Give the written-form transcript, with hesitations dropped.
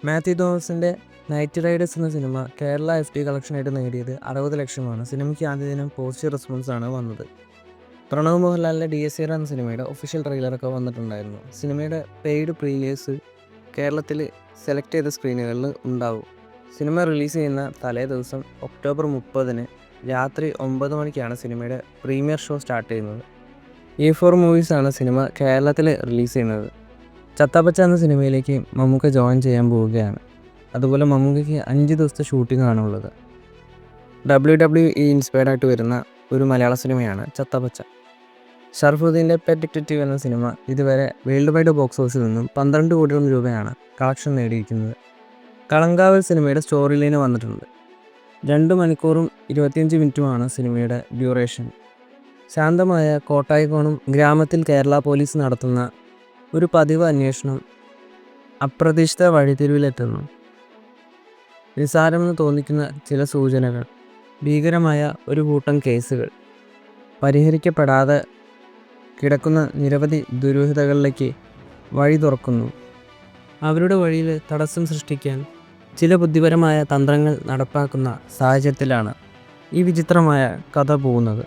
മാത്യു തോമസിൻ്റെ night Riders എന്ന cinema Kerala FT കളക്ഷനായിട്ട് നേടിയത് 60 ലക്ഷമാണ്. സിനിമയ്ക്ക് ആദ്യ ദിനം പോസിറ്റീവ് റെസ്പോൺസാണ് വന്നത്. പ്രണവ് മോഹൻലാലിൻ്റെ DSR എന്ന സിനിമയുടെ ഒഫീഷ്യൽ ട്രെയിലറൊക്കെ വന്നിട്ടുണ്ടായിരുന്നു. സിനിമയുടെ പെയ്ഡ് പ്രീവിയേഴ്സ് കേരളത്തിൽ സെലക്ട് ചെയ്ത സ്ക്രീനുകളിൽ ഉണ്ടാവും. സിനിമ റിലീസ് ചെയ്യുന്ന തലേ ദിവസം ഒക്ടോബർ 30 രാത്രി 9 മണിക്കാണ് സിനിമയുടെ പ്രീമിയർ ഷോ സ്റ്റാർട്ട് ചെയ്യുന്നത്. E4 മൂവീസാണ് സിനിമ കേരളത്തിൽ റിലീസ് ചെയ്യുന്നത്. ചത്തപ്പച്ച എന്ന സിനിമയിലേക്ക് മമ്മൂക്ക ജോയിൻ ചെയ്യാൻ പോവുകയാണ്. അതുപോലെ മമ്മൂക്കയ്ക്ക് 5 ദിവസത്തെ ഷൂട്ടിംഗ് ആണുള്ളത്. WWE ഇൻസ്പയർഡ് ആയിട്ട് വരുന്ന ഒരു മലയാള സിനിമയാണ് ചത്തപ്പച്ച. ഷർഫുദ്ദീൻ്റെ പെറ്റ് ഡിറ്റക്റ്റീവ് എന്ന സിനിമ ഇതുവരെ വേൾഡ് വൈഡ് ബോക്സ് ഓഫീസിൽ നിന്നും 12 കോടിയോളം രൂപയാണ് കളക്ഷൻ നേടിയിരിക്കുന്നത്. കളങ്കാവൽ സിനിമയുടെ സ്റ്റോറി ലൈന് വന്നിട്ടുണ്ട്. 2 മണിക്കൂറും 25 മിനിറ്റുമാണ് സിനിമയുടെ ഡ്യൂറേഷൻ. ശാന്തമായ കോട്ടായിക്കോണം ഗ്രാമത്തിൽ കേരള പോലീസ് നടത്തുന്ന ഒരു പതിവ് അന്വേഷണം അപ്രതീക്ഷിത വഴിത്തിരിവിലെത്തുന്നു. നിസ്സാരമെന്ന് തോന്നിക്കുന്ന ചില സൂചനകൾ, ഭീകരമായ ഒരു കൂട്ടം കേസുകൾ, പരിഹരിക്കപ്പെടാതെ കിടക്കുന്ന നിരവധി ദുരൂഹതകളിലേക്ക് വഴി തുറക്കുന്നു. അവരുടെ വഴിയിൽ തടസ്സം സൃഷ്ടിക്കാൻ ചില ബുദ്ധിപരമായ തന്ത്രങ്ങൾ നടപ്പാക്കുന്ന സാഹചര്യത്തിലാണ് ഈ വിചിത്രമായ കഥ പോകുന്നത്.